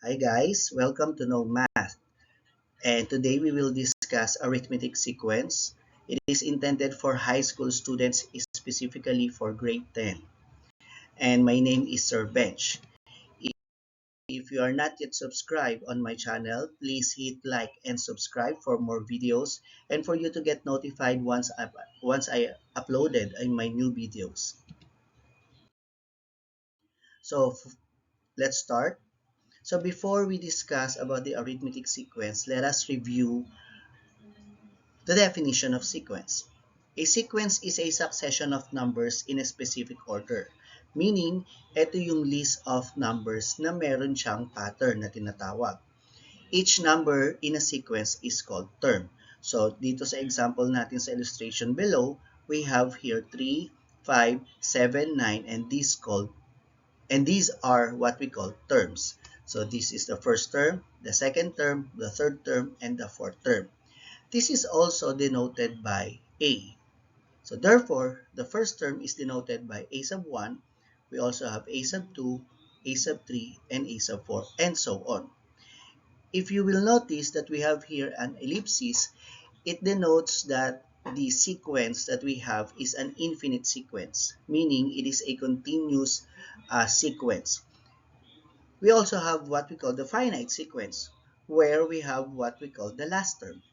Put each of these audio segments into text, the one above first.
Hi guys, welcome to Know Math. And today we will discuss arithmetic sequence. It is intended for high school students, specifically for grade 10. And my name is Sir Bench. If you are not yet subscribed on my channel, please hit like and subscribe for more videos and for you to get notified once I uploaded my new videos. So let's start. So before we discuss about the arithmetic sequence, let us review the definition of sequence. A sequence is a succession of numbers in a specific order. Meaning, ito yung list of numbers na meron siyang pattern na tinatawag. Each number in a sequence is called term. So, dito sa example natin sa illustration below, we have here 3, 5, 7, 9, and these are what we call terms. So, this is the first term, the second term, the third term, and the fourth term. This is also denoted by A. So therefore, the first term is denoted by A sub 1. We also have A sub 2, A sub 3, and A sub 4, and so on. If you will notice that we have here an ellipsis, it denotes that the sequence that we have is an infinite sequence, meaning it is a continuous sequence. We also have what we call the finite sequence, where we have what we call the last term.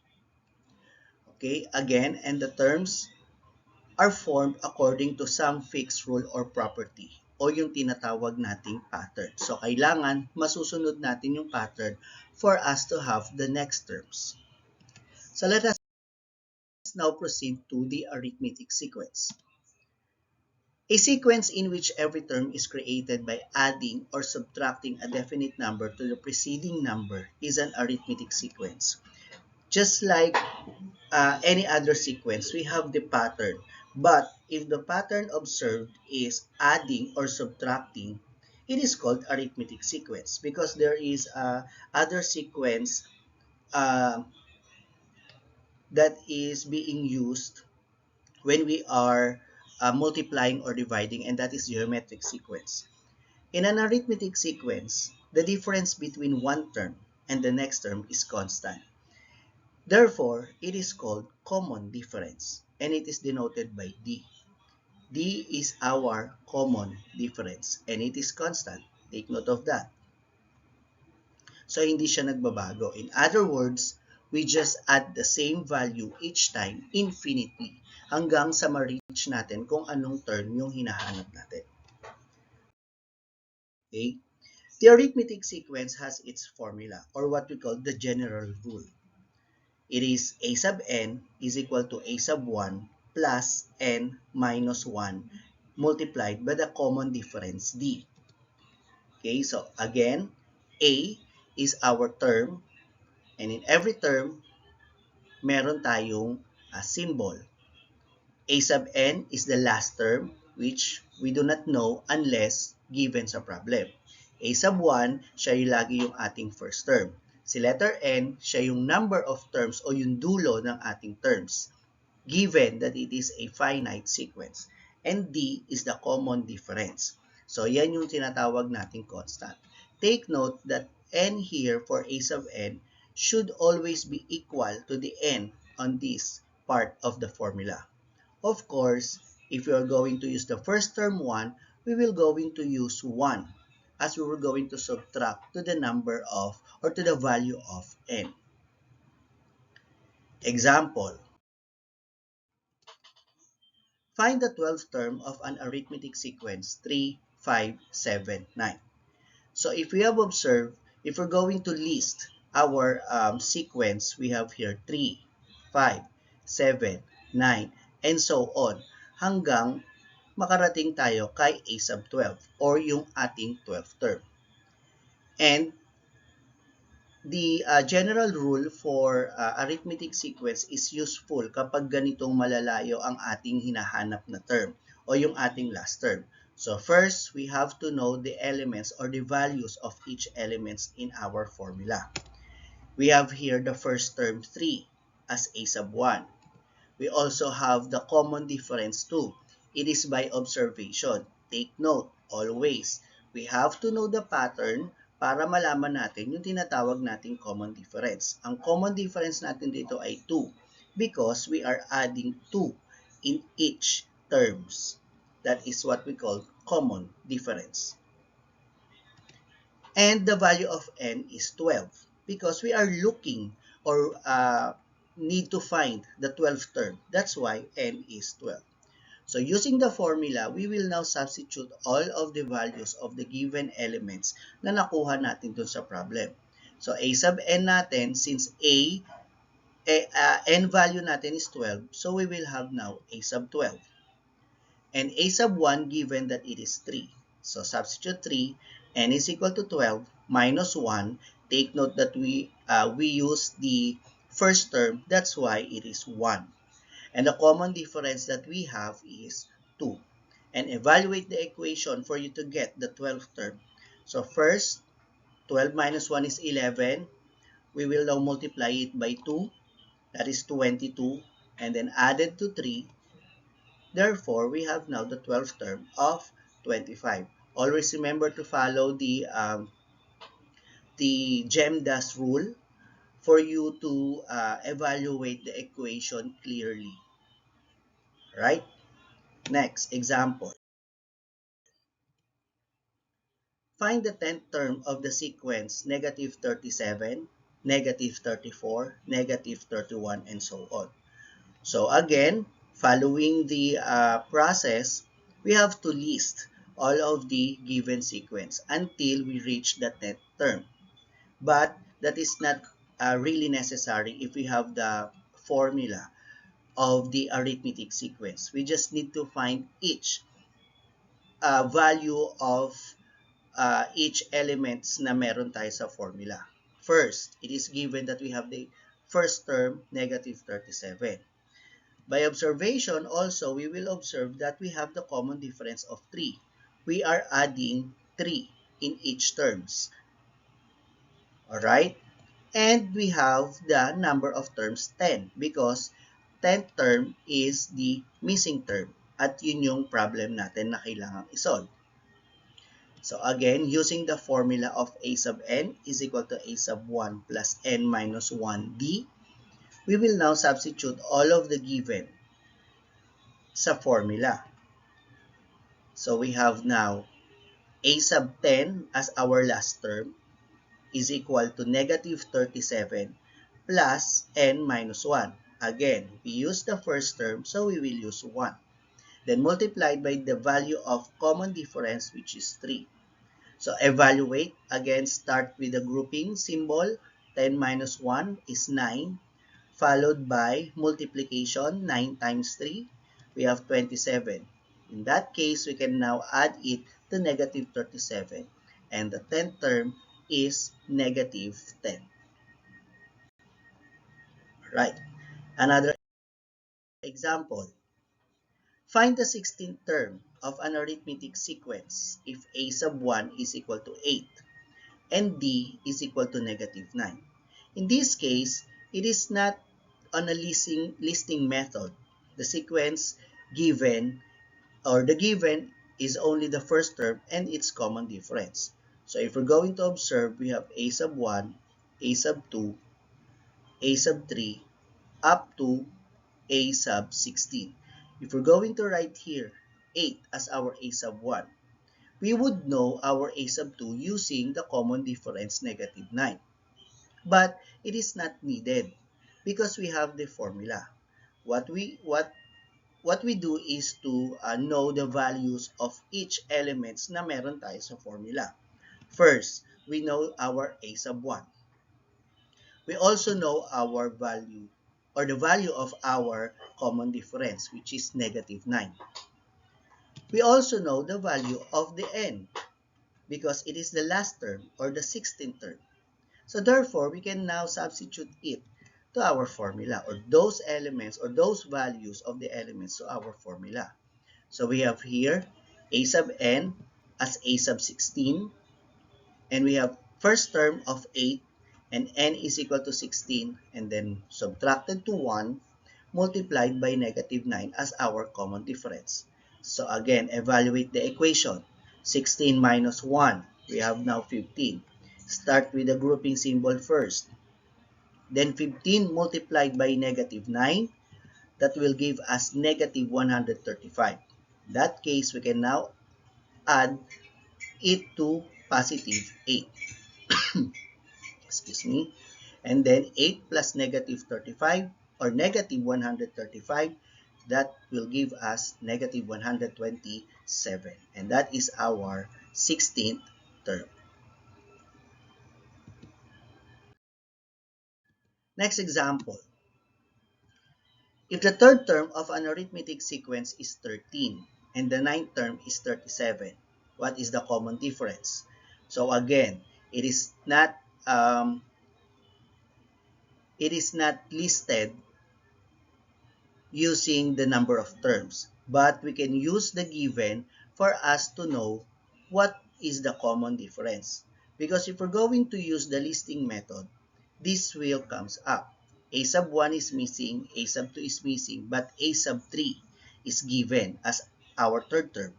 Okay, again, and the terms are formed according to some fixed rule or property o yung tinatawag nating pattern. So, kailangan masusunod natin yung pattern for us to have the next terms. So, let us now proceed to the arithmetic sequence. A sequence in which every term is created by adding or subtracting a definite number to the preceding number is an arithmetic sequence. Just like any other sequence, we have the pattern. But if the pattern observed is adding or subtracting, it is called arithmetic sequence because there is other sequence uh, that is being used when we are multiplying or dividing, and that is geometric sequence. In an arithmetic sequence, the difference between one term and the next term is constant. Therefore, it is called common difference, and it is denoted by D. D is our common difference, and it is constant. Take note of that. So, hindi siya nagbabago. In other words, we just add the same value each time infinitely hanggang sa ma-reach natin kung anong term yung hinahanap natin. Okay? The arithmetic sequence has its formula, or what we call the general rule. It is a sub n is equal to a sub 1 plus n minus 1 multiplied by the common difference d. Okay, so again, a is our term, and in every term, meron tayong symbol. A sub n is the last term, which we do not know unless given sa problem. A sub 1, siya yung lagi yung ating first term. Si letter n, siya yung number of terms o yung dulo ng ating terms, given that it is a finite sequence. And d is the common difference. So, yan yung tinatawag nating constant. Take note that n here for a sub n should always be equal to the n on this part of the formula. Of course, if we are going to use the first term 1, we will going to use 1 as we were going to subtract to the number of or to the value of n. Example, find the 12th term of an arithmetic sequence 3, 5, 7, 9. So if we have observed, if we're going to list our sequence, we have here 3, 5, 7, 9, and so on hanggang makarating tayo kay a sub 12 or yung ating 12th term. And the general rule for arithmetic sequence is useful kapag ganitong malalayo ang ating hinahanap na term o yung ating last term. So first, we have to know the elements or the values of each elements in our formula. We have here the first term 3 as a sub 1. We also have the common difference 2. It is by observation. Take note, always, we have to know the pattern para malaman natin yung tinatawag nating common difference. Ang common difference natin dito ay 2 because we are adding 2 in each terms. That is what we call common difference. And the value of n is 12 because we are looking or need to find the 12th term. That's why n is 12. So using the formula, we will now substitute all of the values of the given elements na nakuha natin dun sa problem. So a sub n natin, since n value natin is 12, so we will have now a sub 12. And a sub 1 given that it is 3. So substitute 3, n is equal to 12 minus 1. Take note that we use the first term, that's why it is 1. And the common difference that we have is 2. And evaluate the equation for you to get the 12th term. So first, 12 minus 1 is 11. We will now multiply it by 2. That is 22. And then added to 3. Therefore, we have now the 12th term of 25. Always remember to follow the GEMDAS rule for you to evaluate the equation clearly. Right? Next, example. Find the 10th term of the sequence negative 37, negative 34, negative 31, and so on. So again, following the process, we have to list all of the given sequence until we reach the 10th term. But that is not really necessary if we have the formula of the arithmetic sequence. We just need to find each value of each elements na meron tayo sa formula. First, it is given that we have the first term, negative 37. By observation, also, we will observe that we have the common difference of 3. We are adding 3 in each terms. Alright? And we have the number of terms 10 because 10th term is the missing term. At yun yung problem natin na kailangang isolve. So again, using the formula of a sub n is equal to a sub 1 plus n minus 1d, we will now substitute all of the given sa formula. So we have now a sub 10 as our last term is equal to negative 37 plus n minus 1. Again, we use the first term, so we will use 1. Then multiplied by the value of common difference, which is 3. So evaluate, again start with the grouping symbol, 10 minus 1 is 9, followed by multiplication, 9 times 3, we have 27. In that case, we can now add it to negative 37, and the 10th term is negative 10. Right, another example. Find the 16th term of an arithmetic sequence if a sub 1 is equal to 8 and d is equal to negative 9. In this case, it is not on a listing method. The sequence given or the given is only the first term and its common difference. So if we're going to observe, we have a sub 1, a sub 2, a sub 3, up to a sub 16. If we're going to write here 8 as our a sub 1, we would know our a sub 2 using the common difference negative 9. But it is not needed because we have the formula. What we do is to know the values of each elements na meron tayo sa formula. First, we know our a sub 1. We also know our value or the value of our common difference, which is negative 9. We also know the value of the n because it is the last term or the 16th term. So therefore, we can now substitute it to our formula or those elements or those values of the elements to our formula. So we have here a sub n as a sub 16, and we have first term of 8 and n is equal to 16, and then subtracted to 1 multiplied by negative 9 as our common difference. So again, evaluate the equation. 16 minus 1, we have now 15. Start with the grouping symbol first. Then 15 multiplied by negative 9, that will give us negative 135. In that case, we can now add it to positive 8. Excuse me. And then 8 plus negative 35 or negative 135, that will give us negative 127. And that is our 16th term. Next example. If the third term of an arithmetic sequence is 13 and the ninth term is 37, what is the common difference? So again, it is not um, listed using the number of terms, but we can use the given for us to know what is the common difference. Because if we're going to use the listing method, this will comes up. A sub 1 is missing, A sub 2 is missing, but A sub 3 is given as our third term.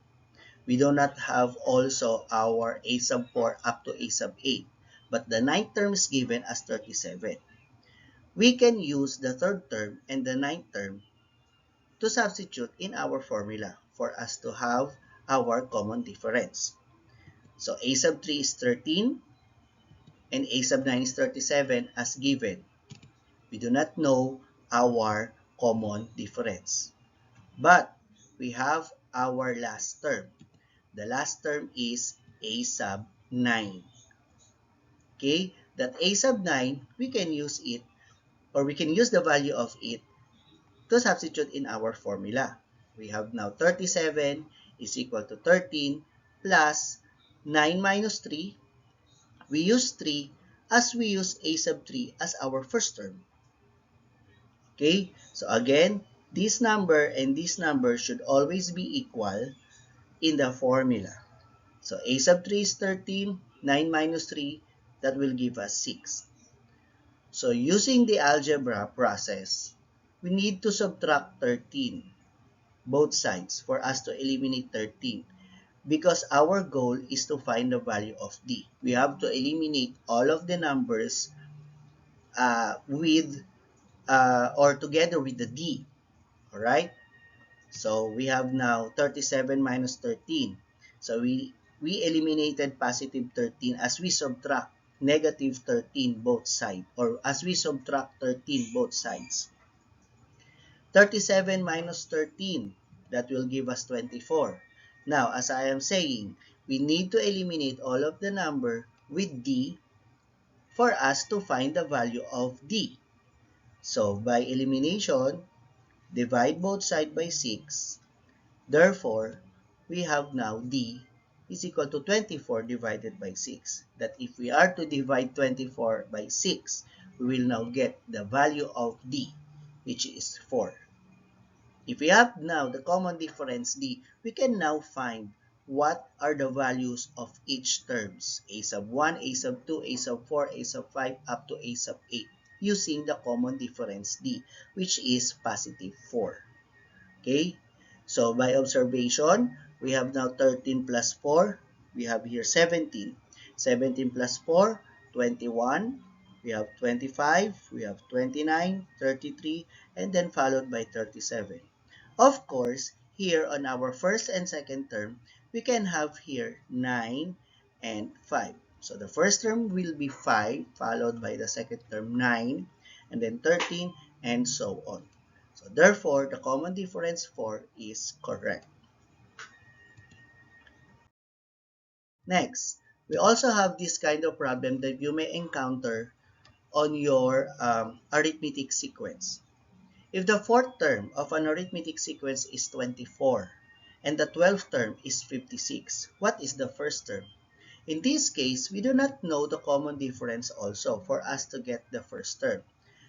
We do not have also our A sub 4 up to A sub 8, but the ninth term is given as 37. We can use the third term and the ninth term to substitute in our formula for us to have our common difference. So A sub 3 is 13 and A sub 9 is 37 as given. We do not know our common difference. But we have our last term. The last term is A sub 9. Okay, that A sub 9, we can use it, or we can use the value of it to substitute in our formula. We have now 37 is equal to 13 plus 9 minus 3. We use 3 as we use A sub 3 as our first term. Okay, so again, this number and this number should always be equal in the formula. So A sub 3 is 13, 9 minus 3, that will give us 6. So using the algebra process, we need to subtract 13, both sides, for us to eliminate 13. Because our goal is to find the value of D. We have to eliminate all of the numbers with or together with the D. Alright? So we have now 37 minus 13. So we eliminated positive 13 as we subtract negative 13 both sides, or as we subtract 13 both sides. 37 minus 13, that will give us 24. Now, as I am saying, we need to eliminate all of the number with D for us to find the value of D. So, by elimination, divide both sides by 6. Therefore, we have now D is equal to 24 divided by 6. That if we are to divide 24 by 6, we will now get the value of D, which is 4. If we have now the common difference D, we can now find what are the values of each terms. A sub 1, A sub 2, A sub 4, A sub 5, up to A sub 8, using the common difference D, which is positive 4. Okay? So by observation, we have now 13 plus 4. We have here 17. 17 plus 4, 21. We have 25. We have 29, 33, and then followed by 37. Of course, here on our first and second term, we can have here 9 and 5. So the first term will be 5, followed by the second term 9, and then 13, and so on. So therefore, the common difference 4 is correct. Next, we also have this kind of problem that you may encounter on your arithmetic sequence. If the fourth term of an arithmetic sequence is 24 and the 12th term is 56, what is the first term? In this case, we do not know the common difference also for us to get the first term.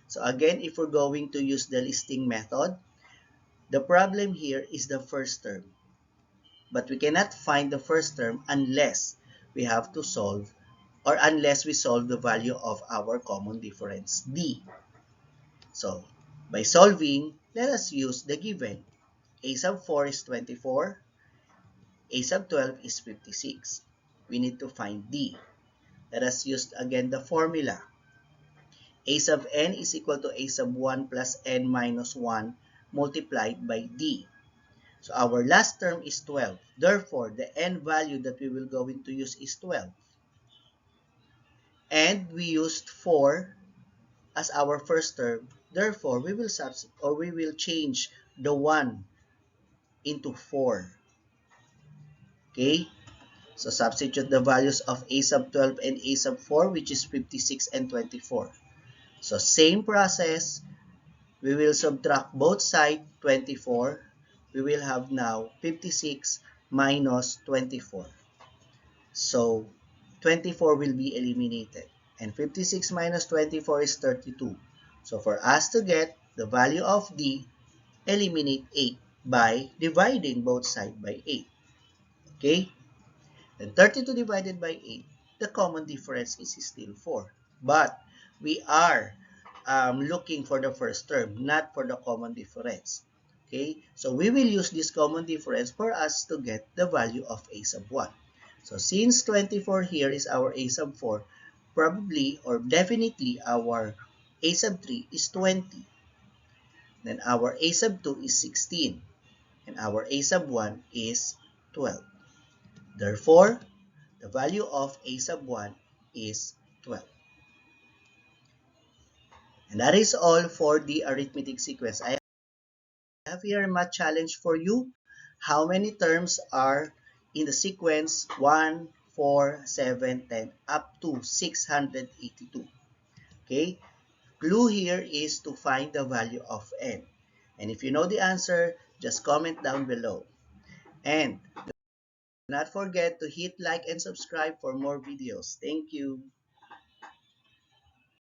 So again, if we're going to use the listing method, the problem here is the first term. But we cannot find the first term unless we have to solve, or unless we solve the value of our common difference D. So by solving, let us use the given. A sub 4 is 24, A sub 12 is 56. We need to find D. Let us use again the formula. A sub n is equal to a sub 1 plus n minus 1 multiplied by d. So our last term is 12. Therefore, the n value that we will going to use is 12. And we used 4 as our first term. Therefore, we will change the 1 into 4. Okay? So substitute the values of a sub 12 and a sub 4, which is 56 and 24. So same process, we will subtract both sides, 24. We will have now 56 minus 24. So 24 will be eliminated. And 56 minus 24 is 32. So for us to get the value of D, eliminate 8 by dividing both sides by 8. Okay? Then 32 divided by 8, the common difference is still 4. But we are looking for the first term, not for the common difference. Okay? So we will use this common difference for us to get the value of a sub 1. So since 24 here is our a sub 4, probably or definitely our a sub 3 is 20. Then our a sub 2 is 16. And our a sub 1 is 12. Therefore, the value of a sub 1 is 12. And that is all for the arithmetic sequence. I have here a math challenge for you. How many terms are in the sequence 1, 4, 7, 10 up to 682? Okay? Clue here is to find the value of n. And if you know the answer, just comment down below. And do not forget to hit like and subscribe for more videos. Thank you.